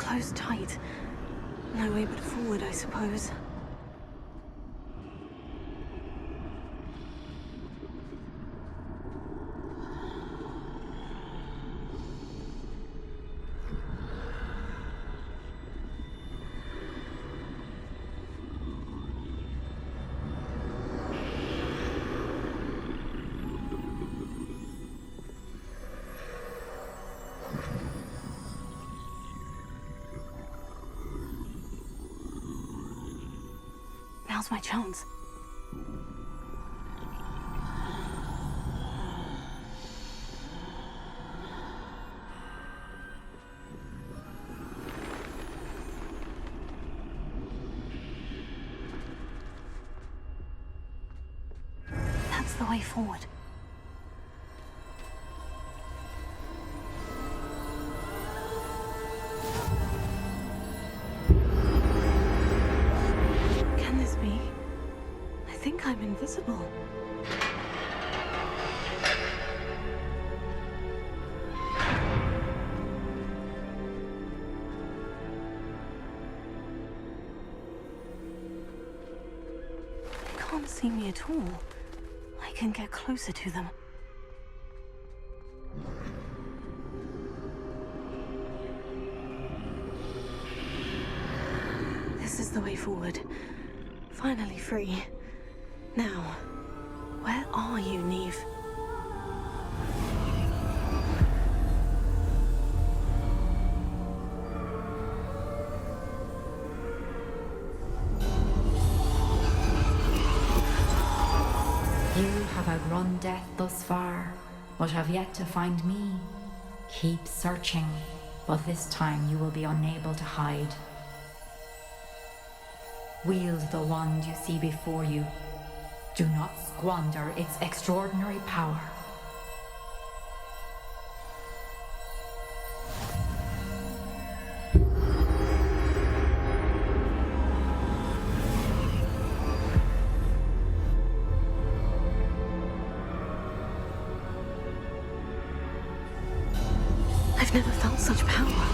closed tight. No way but forward, I suppose. Now's my chance. That's the way forward. I think I'm invisible. They can't see me at all. I can get closer to them. This is the way forward. Finally free. Now, where are you, Neve? You have outrun death thus far, but have yet to find me. Keep searching, but this time you will be unable to hide. Wield the wand you see before you. Do not squander its extraordinary power. I've never felt such power.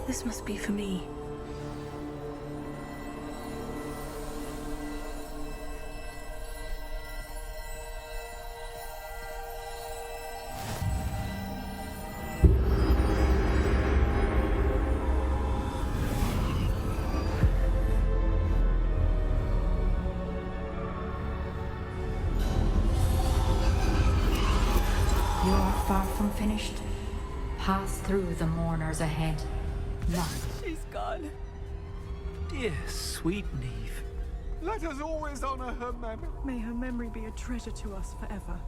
This must be for me. far from finished. Pass through the mourners ahead. Not. She's gone. Dear, sweet Neve. Let us always honor her memory. May her memory be a treasure to us forever.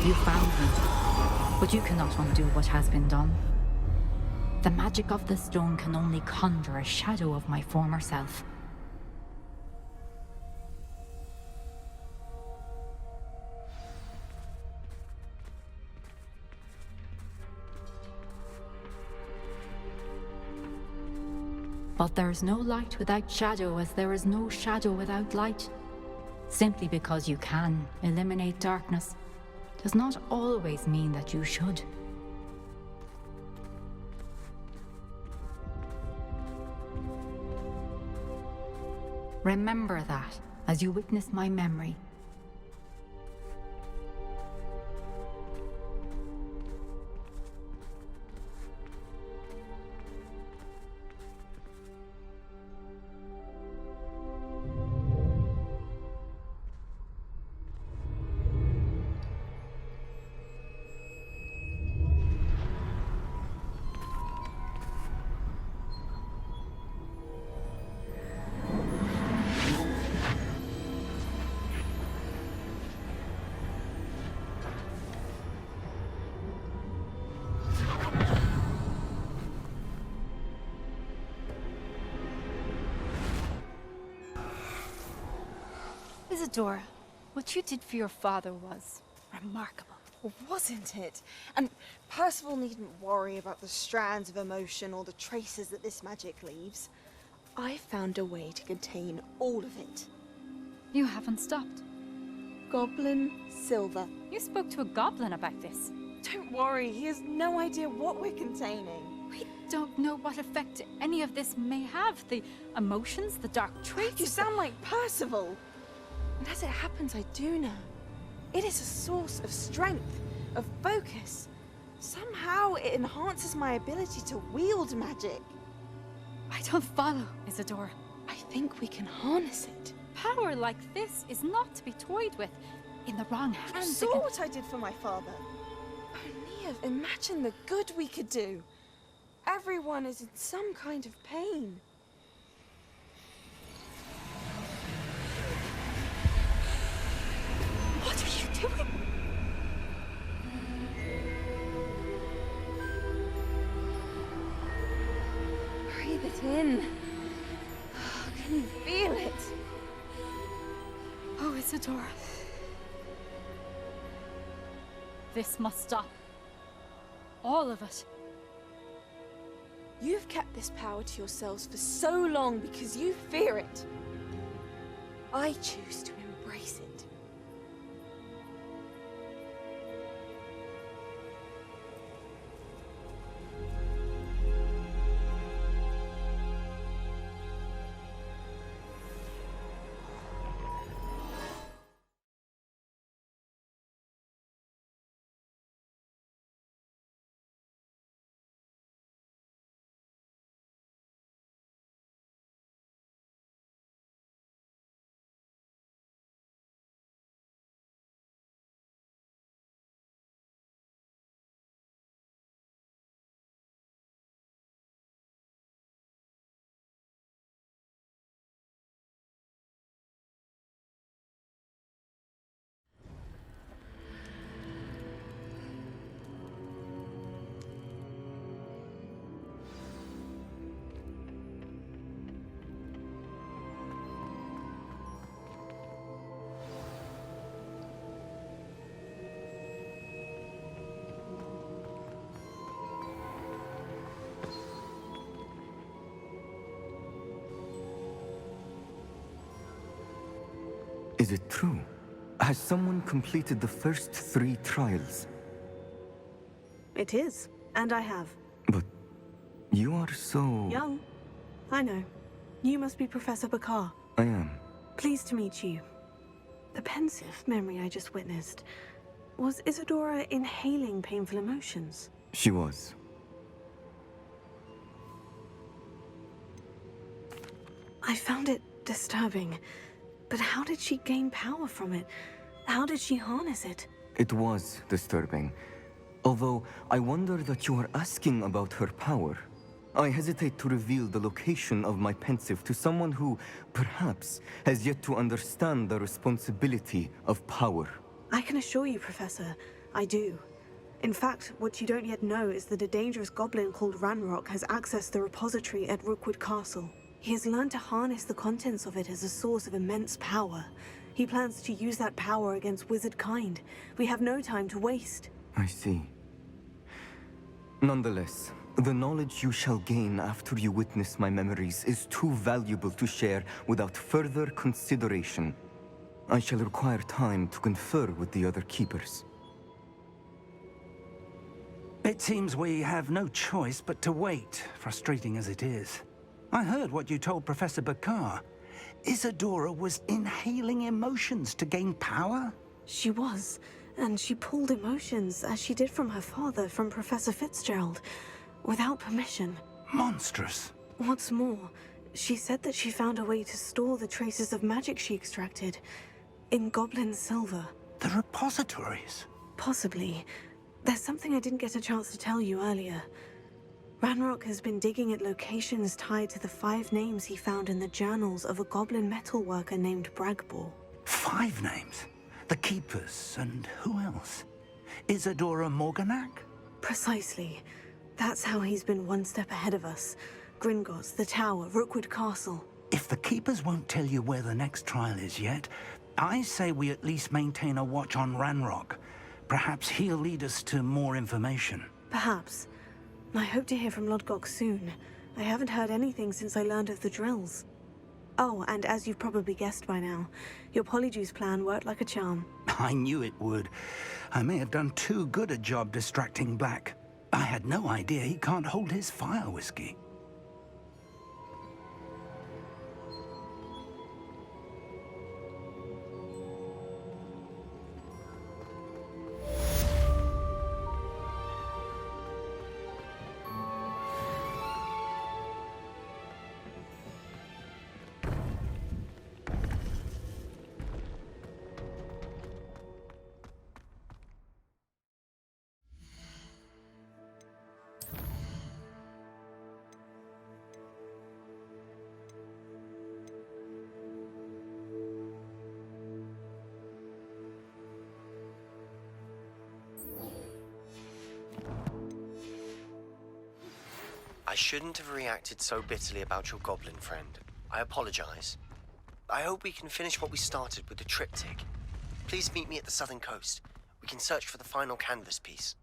You found me, but you cannot undo what has been done. The magic of the stone can only conjure a shadow of my former self. But there is no light without shadow, as there is no shadow without light. Simply because you can eliminate darkness does not always mean that you should. Remember that as you witness my memory. Isadora, what you did for your father was remarkable. Well, wasn't it? And Percival needn't worry about the strands of emotion or the traces that this magic leaves. I found a way to contain all of it. You haven't stopped. Goblin Silver. You spoke to a goblin about this. Don't worry, he has no idea what we're containing. We don't know what effect any of this may have. The emotions, the dark traits. You sound like Percival. And as it happens, I do know. It is a source of strength, of focus. Somehow it enhances my ability to wield magic. I don't follow, Isadora. I think we can harness it. Power like this is not to be toyed with. In the wrong You hands, saw what I did for my father. Oh, Neve, imagine the good we could do. Everyone is in some kind of pain. What are you doing? Breathe it in. Can you feel it? Oh, Isadora. This must stop. All of it. You've kept this power to yourselves for so long because you fear it. I choose to embrace it. Is it true? Has someone completed the first 3 trials? It is, and I have. But you are so... Young. I know. You must be Professor Bakar. I am. Pleased to meet you. The pensive memory I just witnessed. Was Isadora inhaling painful emotions? She was. I found it disturbing. But how did she gain power from it? How did she harness it? It was disturbing. Although, I wonder that you are asking about her power. I hesitate to reveal the location of my pensive to someone who, perhaps, has yet to understand the responsibility of power. I can assure you, Professor, I do. In fact, what you don't yet know is that a dangerous goblin called Ranrock has accessed the repository at Rookwood Castle. He has learned to harness the contents of it as a source of immense power. He plans to use that power against wizard kind. We have no time to waste. I see. Nonetheless, the knowledge you shall gain after you witness my memories is too valuable to share without further consideration. I shall require time to confer with the other keepers. It seems we have no choice but to wait, frustrating as it is. I heard what you told Professor Bakar. Isadora was inhaling emotions to gain power? She was, and she pulled emotions, as she did from her father, from Professor Fitzgerald, without permission. Monstrous. What's more, she said that she found a way to store the traces of magic she extracted in goblin silver. The repositories? Possibly. There's something I didn't get a chance to tell you earlier. Ranrock has been digging at locations tied to the 5 names he found in the journals of a goblin metalworker named Bragbor. 5 names? The Keepers, and who else? Isadora Morganac? Precisely. That's how he's been one step ahead of us. Gringotts, the Tower, Rookwood Castle. If the Keepers won't tell you where the next trial is yet, I say we at least maintain a watch on Ranrock. Perhaps he'll lead us to more information. Perhaps. I hope to hear from Lodgok soon. I haven't heard anything since I learned of the drills. Oh, and as you've probably guessed by now, your Polyjuice plan worked like a charm. I knew it would. I may have done too good a job distracting Black. I had no idea he can't hold his fire whiskey. I shouldn't have reacted so bitterly about your goblin friend. I apologize. I hope we can finish what we started with the triptych. Please meet me at the southern coast. We can search for the final canvas piece.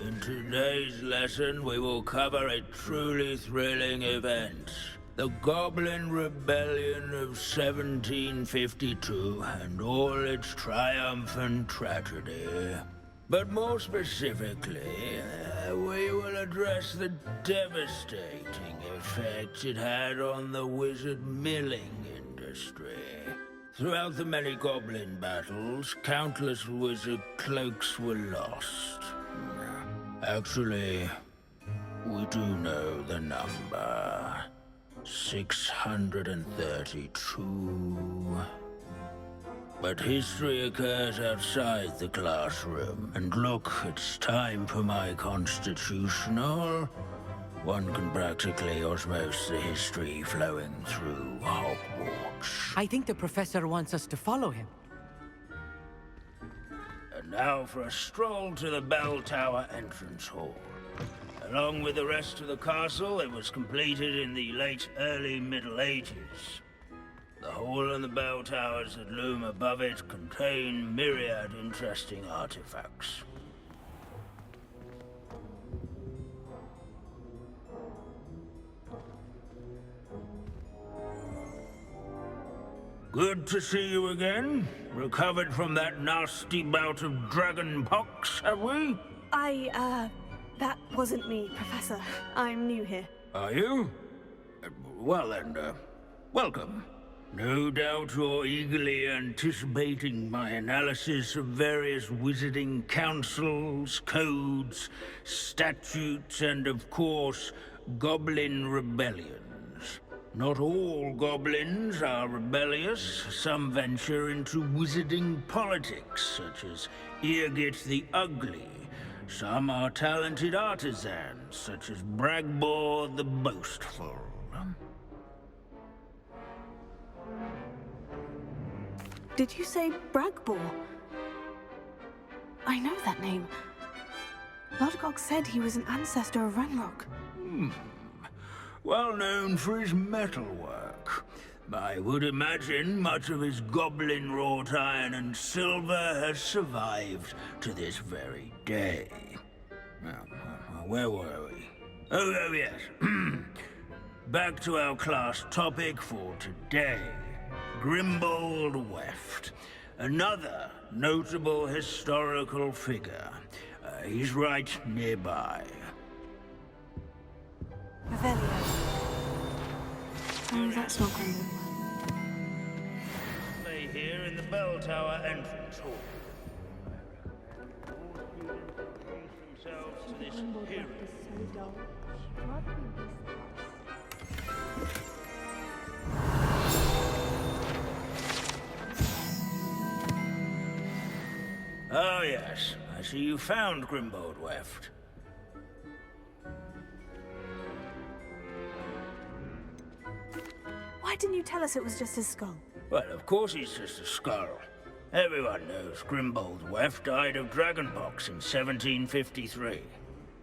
In today's lesson, we will cover a truly thrilling event. The Goblin Rebellion of 1752 and all its triumphant tragedy. But more specifically, we will address the devastating effect it had on the wizard milling industry. Throughout the many goblin battles, countless wizard cloaks were lost. Actually, we do know the number. 632. But history occurs outside the classroom. And look, it's time for my constitutional. One can practically osmose the history flowing through Hogwarts. I think the professor wants us to follow him. And now for a stroll to the bell tower entrance hall. Along with the rest of the castle, it was completed in the early Middle Ages. The hall and the bell towers that loom above it contain myriad interesting artifacts. Good to see you again. Recovered from that nasty bout of dragon pox, have we? That wasn't me, Professor. I'm new here. Are you? Well then, welcome. No doubt you're eagerly anticipating my analysis of various wizarding councils, codes, statutes, and of course, goblin rebellions. Not all goblins are rebellious. Some venture into wizarding politics, such as Eargit the Ugly. Some are talented artisans, such as Bragbor the Boastful. Did you say Bragbor? I know that name. Lodgok said he was an ancestor of Ranrock. Well known for his metalwork. I would imagine much of his goblin wrought iron and silver has survived to this very day. Now, where were we? Oh yes. Back to our class topic for today. Grimbold Weft. Another notable historical figure. He's right nearby. Revelio. Oh, that's not Grimbold. They here in the bell tower entrance hall. All students introduce themselves to this hero. Oh yes, I see you found Grimbold Weft. Why didn't you tell us it was just his skull? Well, of course he's just a skull. Everyone knows Grimbold Weft died of dragonpox in 1753.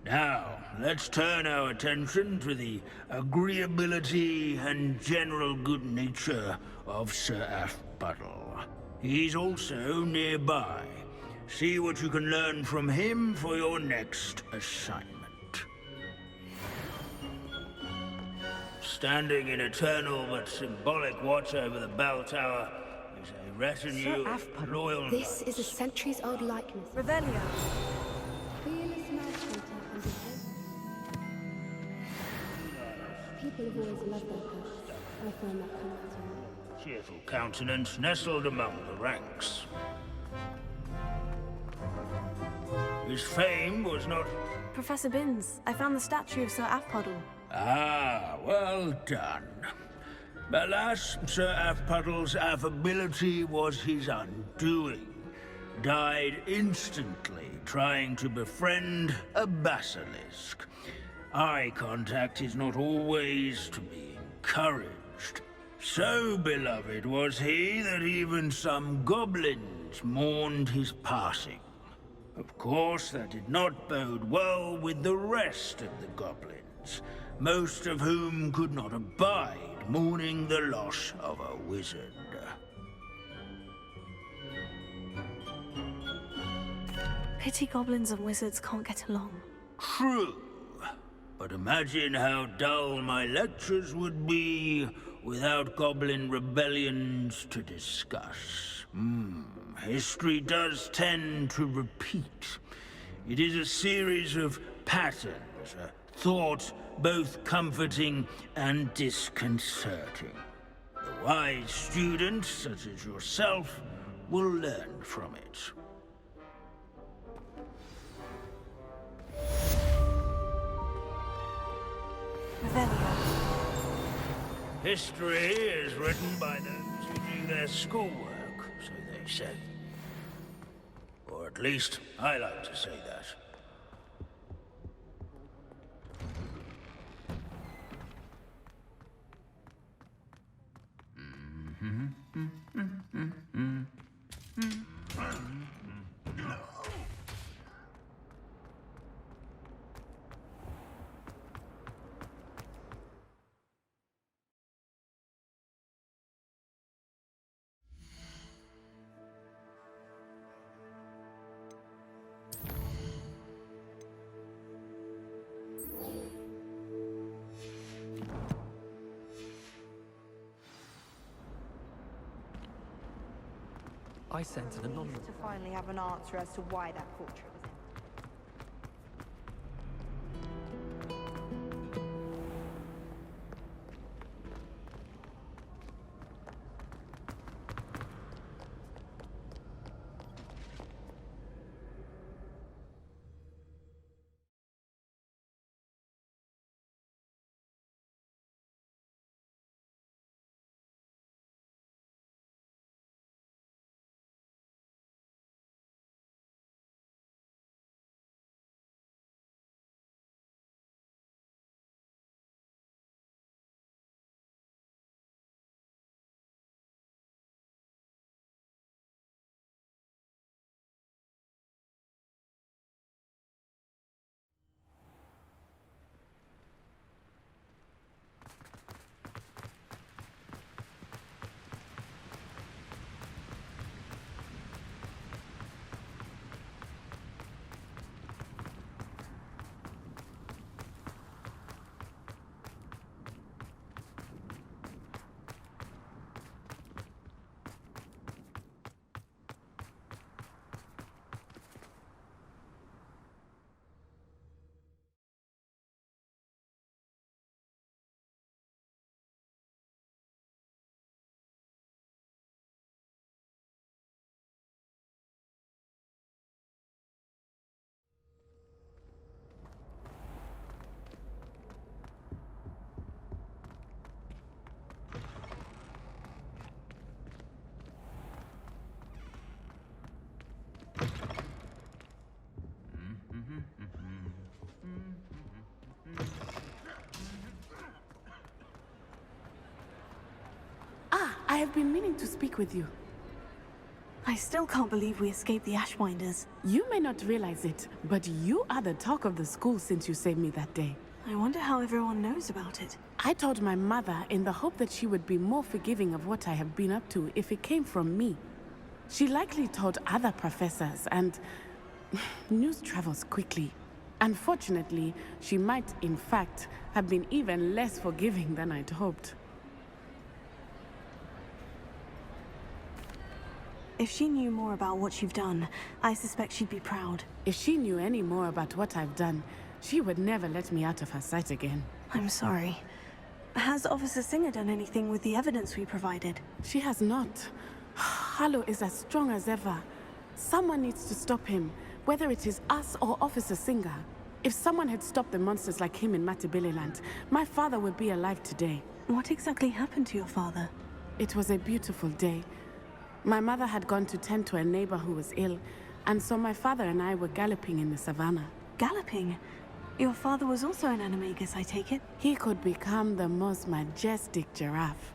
Now, let's turn our attention to the agreeability and general good nature of Sir Aphpuddle. He's also nearby. See what you can learn from him for your next assignment. Standing in eternal but symbolic watch over the bell tower is a retinue of loyal This is a centuries-old likeness. Revelio. Fearless matchmaker and people have always loved their pets. I find that comforting. cheerful countenance nestled among the ranks. His fame was not... Professor Binns, I found the statue of Sir Aphpuddle. Ah, well done. Alas, Sir Aphpuddle's affability was his undoing. Died instantly trying to befriend a basilisk. Eye contact is not always to be encouraged. So beloved was he that even some goblins mourned his passing. Of course, that did not bode well with the rest of the goblins, most of whom could not abide mourning the loss of a wizard. Pity goblins and wizards can't get along. True. But imagine how dull my lectures would be without goblin rebellions to discuss. History does tend to repeat. It is a series of patterns, a thought both comforting and disconcerting. The wise student, such as yourself, will learn from it. History is written by those who do their schoolwork, so they say. Or at least, I like to say that. I sent an anonymous. To finally have an answer as to why that portrait was in. I have been meaning to speak with you. I still can't believe we escaped the Ashwinders. You may not realize it, but you are the talk of the school since you saved me that day. I wonder how everyone knows about it. I told my mother in the hope that she would be more forgiving of what I have been up to if it came from me. She likely told other professors, and news travels quickly. Unfortunately, she might, in fact, have been even less forgiving than I'd hoped. If she knew more about what you've done, I suspect she'd be proud. If she knew any more about what I've done, she would never let me out of her sight again. I'm sorry. Has Officer Singer done anything with the evidence we provided? She has not. Harlow is as strong as ever. Someone needs to stop him, whether it is us or Officer Singer. If someone had stopped the monsters like him in Matabeleland, my father would be alive today. What exactly happened to your father? It was a beautiful day. My mother had gone to tend to a neighbor who was ill, and so my father and I were galloping in the savannah. Galloping? Your father was also an animagus, I take it? He could become the most majestic giraffe,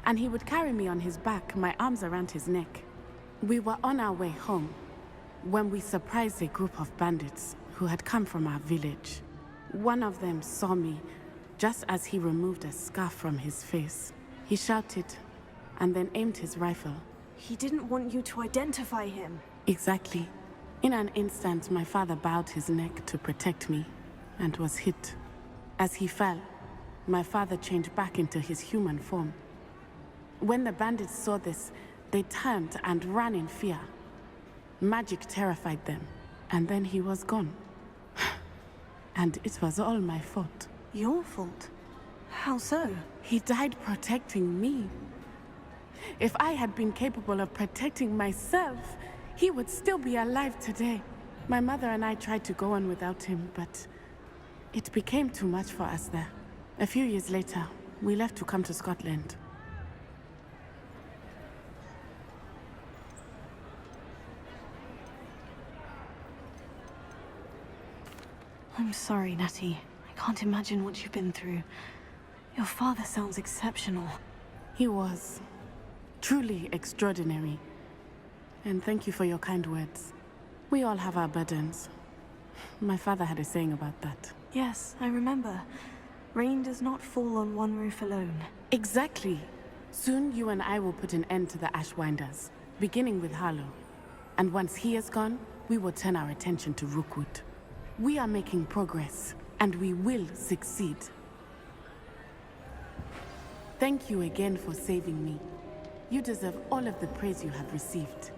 and he would carry me on his back, my arms around his neck. We were on our way home when we surprised a group of bandits who had come from our village. One of them saw me just as he removed a scarf from his face. He shouted and then aimed his rifle. He didn't want you to identify him. Exactly. In an instant, my father bowed his neck to protect me. and was hit. As he fell, my father changed back into his human form. When the bandits saw this, they turned and ran in fear. Magic terrified them, and then he was gone. And it was all my fault. Your fault? How so? He died protecting me. If I had been capable of protecting myself, he would still be alive today. My mother and I tried to go on without him, but it became too much for us there. A few years later, we left to come to Scotland. I'm sorry, Natty. I can't imagine what you've been through. Your father sounds exceptional. He was. Truly extraordinary. And thank you for your kind words. We all have our burdens. My father had a saying about that. Yes, I remember. Rain does not fall on one roof alone. Exactly. Soon you and I will put an end to the Ashwinders, beginning with Harlow. And once he is gone, we will turn our attention to Rookwood. We are making progress, and we will succeed. Thank you again for saving me. You deserve all of the praise you have received.